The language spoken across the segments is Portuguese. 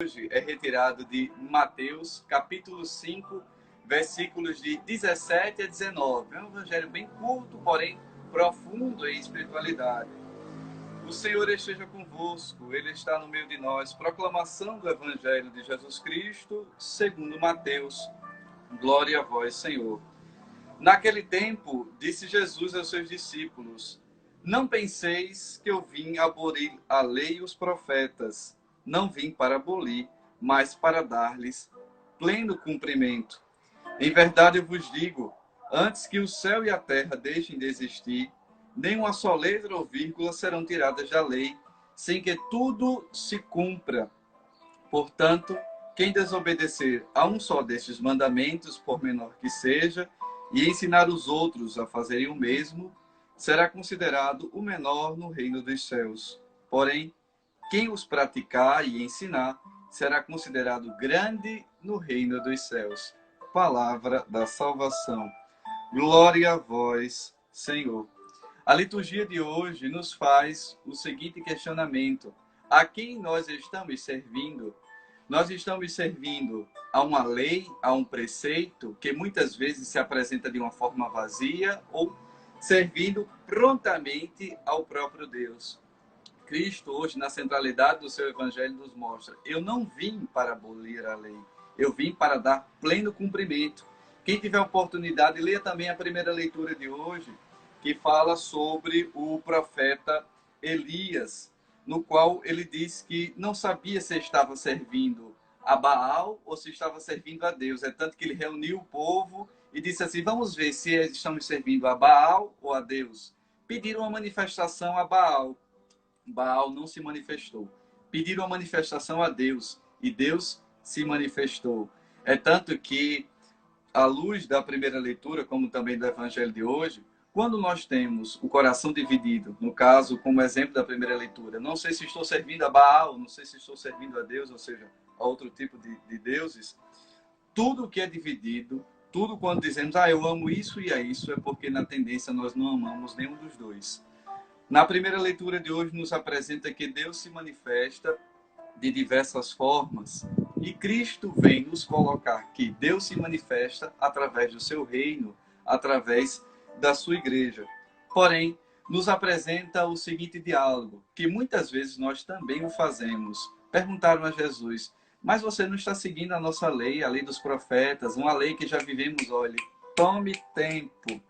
Hoje é retirado de Mateus, capítulo 5, versículos de 17 a 19. É um evangelho bem curto, porém profundo em espiritualidade. O Senhor esteja convosco, Ele está no meio de nós. Proclamação do Evangelho de Jesus Cristo, segundo Mateus. Glória a vós, Senhor. Naquele tempo, disse Jesus aos seus discípulos: Não penseis que eu vim abolir a lei e os profetas. Não vim para abolir, mas para dar-lhes pleno cumprimento. Em verdade eu vos digo, antes que o céu e a terra deixem de existir, nem uma só letra ou vírgula serão tiradas da lei, sem que tudo se cumpra. Portanto, quem desobedecer a um só destes mandamentos, por menor que seja, e ensinar os outros a fazerem o mesmo, será considerado o menor no reino dos céus. Porém, quem os praticar e ensinar, será considerado grande no reino dos céus. Palavra da salvação. Glória a vós, Senhor. A liturgia de hoje nos faz o seguinte questionamento: a quem nós estamos servindo? Nós estamos servindo a uma lei, a um preceito, que muitas vezes se apresenta de uma forma vazia, ou servindo prontamente ao próprio Deus. Cristo, hoje, na centralidade do seu evangelho, nos mostra: eu não vim para abolir a lei, eu vim para dar pleno cumprimento. Quem tiver oportunidade, leia também a primeira leitura de hoje, que fala sobre o profeta Elias, no qual ele diz que não sabia se estava servindo a Baal ou se estava servindo a Deus. É tanto que ele reuniu o povo e disse assim: vamos ver se estamos servindo a Baal ou a Deus. Pediram uma manifestação a Baal. Baal não se manifestou. Pediram a manifestação a Deus e Deus se manifestou. É tanto que, à luz da primeira leitura, como também do evangelho de hoje, quando nós temos o coração dividido, no caso, como exemplo da primeira leitura, não sei se estou servindo a Baal, não sei se estou servindo a Deus, ou seja, a outro tipo de deuses, tudo que é dividido, tudo quando dizemos, eu amo isso e é isso, é porque na tendência nós não amamos nenhum dos dois. Na primeira leitura de hoje nos apresenta que Deus se manifesta de diversas formas e Cristo vem nos colocar que Deus se manifesta através do seu reino, através da sua igreja. Porém, nos apresenta o seguinte diálogo, que muitas vezes nós também o fazemos. Perguntaram a Jesus: mas você não está seguindo a nossa lei, a lei dos profetas, uma lei que já vivemos, olhe, tome tempo.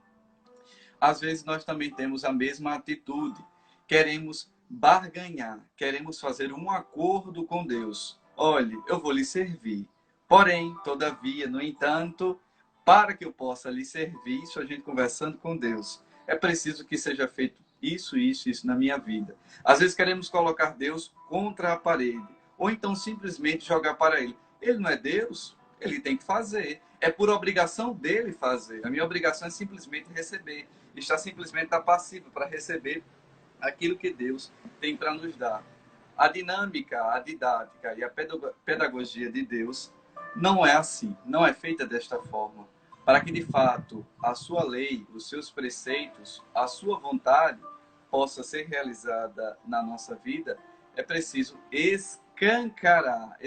Às vezes nós também temos a mesma atitude. Queremos barganhar, queremos fazer um acordo com Deus. Olhe, eu vou lhe servir. Porém, todavia, no entanto, para que eu possa lhe servir, isso a gente conversando com Deus, é preciso que seja feito isso na minha vida. Às vezes queremos colocar Deus contra a parede, ou então simplesmente jogar para Ele. Ele não é Deus? Ele tem que fazer. É por obrigação dele fazer. A minha obrigação é simplesmente receber. Estar simplesmente passivo para receber aquilo que Deus tem para nos dar. A dinâmica, a didática e a pedagogia de Deus não é assim, não é feita desta forma. Para que, de fato, a sua lei, os seus preceitos, a sua vontade possa ser realizada na nossa vida, é preciso escancarar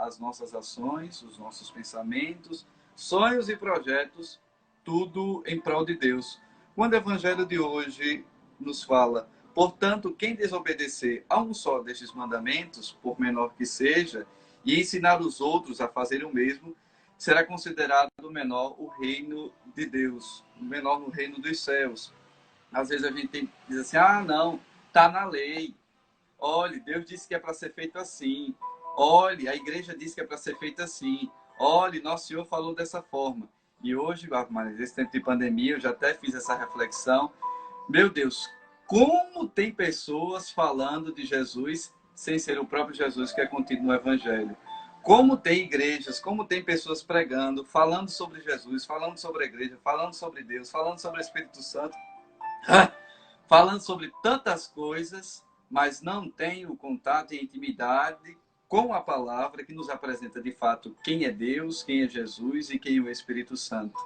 as nossas ações, os nossos pensamentos, sonhos e projetos, tudo em prol de Deus. Quando o evangelho de hoje nos fala: portanto, quem desobedecer a um só destes mandamentos, por menor que seja, e ensinar os outros a fazerem o mesmo, será considerado menor o reino de Deus, menor no reino dos céus. Às vezes a gente diz assim: não, está na lei. Olhe, Deus disse que é para ser feito assim. Olhe, a igreja disse que é para ser feito assim. Olhe, Nosso Senhor falou dessa forma. E hoje, nesse tempo de pandemia, eu já até fiz essa reflexão. Meu Deus, como tem pessoas falando de Jesus sem ser o próprio Jesus que é contido no Evangelho? Como tem igrejas, como tem pessoas pregando, falando sobre Jesus, falando sobre a igreja, falando sobre Deus, falando sobre o Espírito Santo, falando sobre tantas coisas, mas não tem o contato e intimidade com a palavra que nos apresenta de fato quem é Deus, quem é Jesus e quem é o Espírito Santo.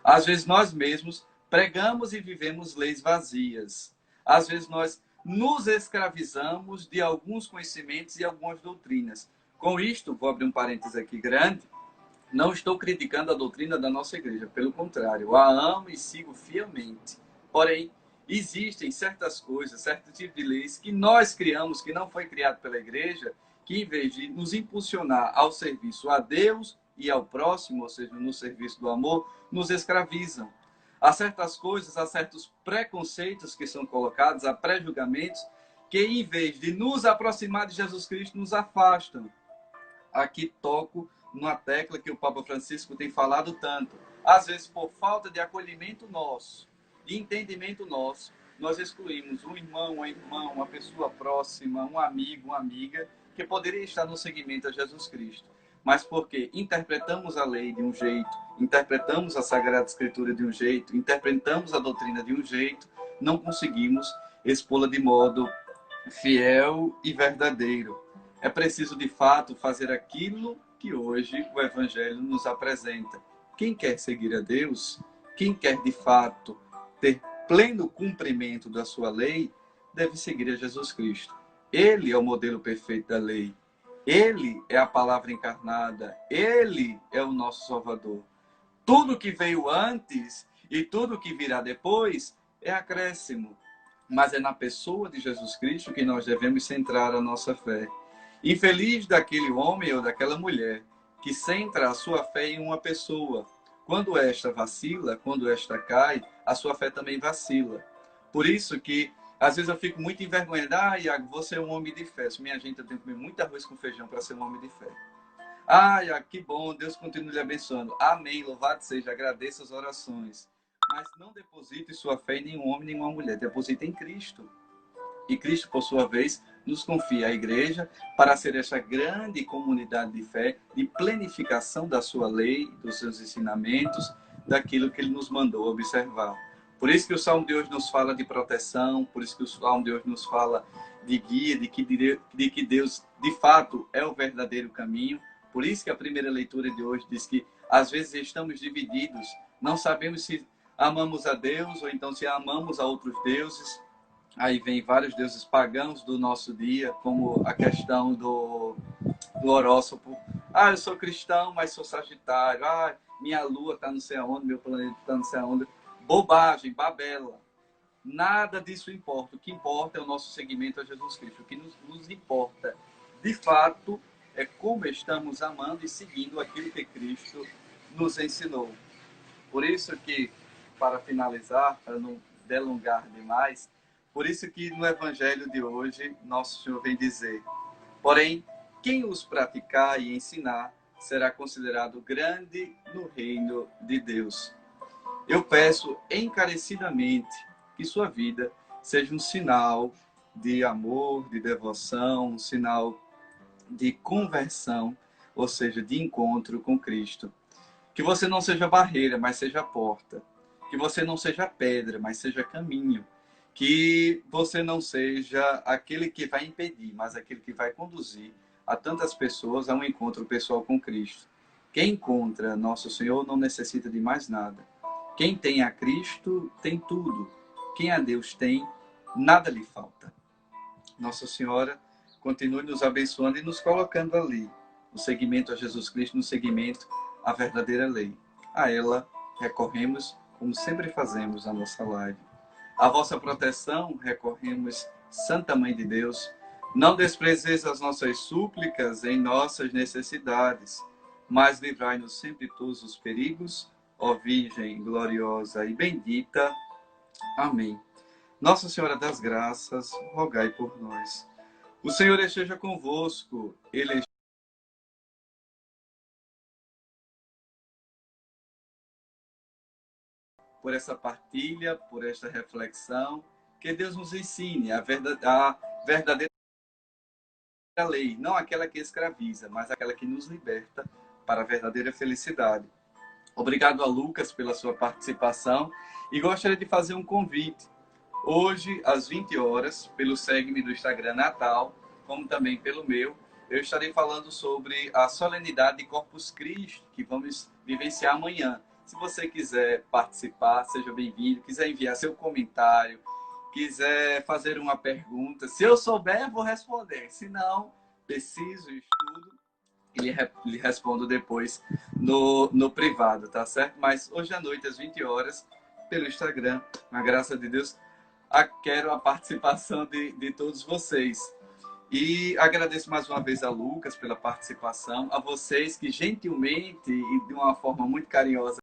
Às vezes nós mesmos pregamos e vivemos leis vazias. Às vezes nós nos escravizamos de alguns conhecimentos e algumas doutrinas. Com isto, vou abrir um parênteses aqui grande, não estou criticando a doutrina da nossa igreja, pelo contrário, a amo e sigo fielmente. Porém, existem certas coisas, certos tipos de leis que nós criamos, que não foi criado pela igreja, que em vez de nos impulsionar ao serviço a Deus e ao próximo, ou seja, no serviço do amor, nos escravizam. Há certas coisas, há certos preconceitos que são colocados, há pré-julgamentos, que em vez de nos aproximar de Jesus Cristo, nos afastam. Aqui toco numa tecla que o Papa Francisco tem falado tanto. Às vezes, por falta de acolhimento nosso, de entendimento nosso, nós excluímos um irmão, uma irmã, uma pessoa próxima, um amigo, uma amiga, que poderia estar no seguimento a Jesus Cristo. Mas porque interpretamos a lei de um jeito, interpretamos a Sagrada Escritura de um jeito, interpretamos a doutrina de um jeito, não conseguimos expô-la de modo fiel e verdadeiro. É preciso, de fato, fazer aquilo que hoje o Evangelho nos apresenta. Quem quer seguir a Deus, quem quer, de fato, ter pleno cumprimento da sua lei, deve seguir a Jesus Cristo. Ele é o modelo perfeito da lei. Ele é a palavra encarnada. Ele é o nosso Salvador. Tudo que veio antes e tudo que virá depois é acréscimo. Mas é na pessoa de Jesus Cristo que nós devemos centrar a nossa fé. Infeliz daquele homem ou daquela mulher que centra a sua fé em uma pessoa. Quando esta vacila, quando esta cai, a sua fé também vacila. Por isso que, às vezes eu fico muito envergonhado. Ah, Iago, você é um homem de fé. Minha gente, eu tenho que comer muito arroz com feijão para ser um homem de fé. Ah, Iago, que bom, Deus continue lhe abençoando. Amém, louvado seja, agradeço as orações. Mas não deposite sua fé em nenhum homem, nenhuma mulher. Deposite em Cristo. E Cristo, por sua vez, nos confia a igreja para ser essa grande comunidade de fé, de planificação da sua lei, dos seus ensinamentos, daquilo que ele nos mandou observar. Por isso que o Salmo de hoje nos fala de proteção, por isso que o Salmo de hoje nos fala de guia, de que Deus, de fato, é o verdadeiro caminho. Por isso que a primeira leitura de hoje diz que, às vezes, estamos divididos, não sabemos se amamos a Deus ou então se amamos a outros deuses. Aí vem vários deuses pagãos do nosso dia, como a questão do horóscopo. Ah, eu sou cristão, mas sou sagitário. Ah, minha lua está não sei aonde, meu planeta está não sei aonde. Bobagem, babela. Nada disso importa. O que importa é o nosso seguimento a Jesus Cristo. O que nos importa, de fato, é como estamos amando e seguindo aquilo que Cristo nos ensinou. Por isso que, para finalizar, para não delongar demais, por isso que no Evangelho de hoje, Nosso Senhor vem dizer: porém, quem os praticar e ensinar será considerado grande no reino de Deus. Eu peço encarecidamente que sua vida seja um sinal de amor, de devoção, um sinal de conversão, ou seja, de encontro com Cristo. Que você não seja barreira, mas seja porta. Que você não seja pedra, mas seja caminho. Que você não seja aquele que vai impedir, mas aquele que vai conduzir a tantas pessoas a um encontro pessoal com Cristo. Quem encontra Nosso Senhor não necessita de mais nada. Quem tem a Cristo tem tudo. Quem a Deus tem, nada lhe falta. Nossa Senhora continue nos abençoando e nos colocando ali, no seguimento a Jesus Cristo, no seguimento à verdadeira lei. A ela recorremos, como sempre fazemos na nossa live. A vossa proteção recorremos, Santa Mãe de Deus. Não desprezeis as nossas súplicas em nossas necessidades, mas livrai-nos sempre de todos os perigos, ó Virgem gloriosa e bendita. Amém. Nossa Senhora das Graças, rogai por nós. O Senhor esteja convosco. Ele por essa partilha, por esta reflexão, que Deus nos ensine a verdadeira lei, não aquela que escraviza, mas aquela que nos liberta para a verdadeira felicidade. Obrigado a Lucas pela sua participação e gostaria de fazer um convite. Hoje, às 20 horas, pelo segue-me do Instagram Natal, como também pelo meu, eu estarei falando sobre a solenidade de Corpus Christi, que vamos vivenciar amanhã. Se você quiser participar, seja bem-vindo. Quiser enviar seu comentário, quiser fazer uma pergunta, se eu souber, vou responder. Se não, preciso, estudo, e lhe respondo depois no privado, tá certo? Mas hoje à noite, às 20 horas, pelo Instagram, com a graça de Deus, quero a participação de todos vocês. E agradeço mais uma vez a Lucas pela participação, a vocês que gentilmente e de uma forma muito carinhosa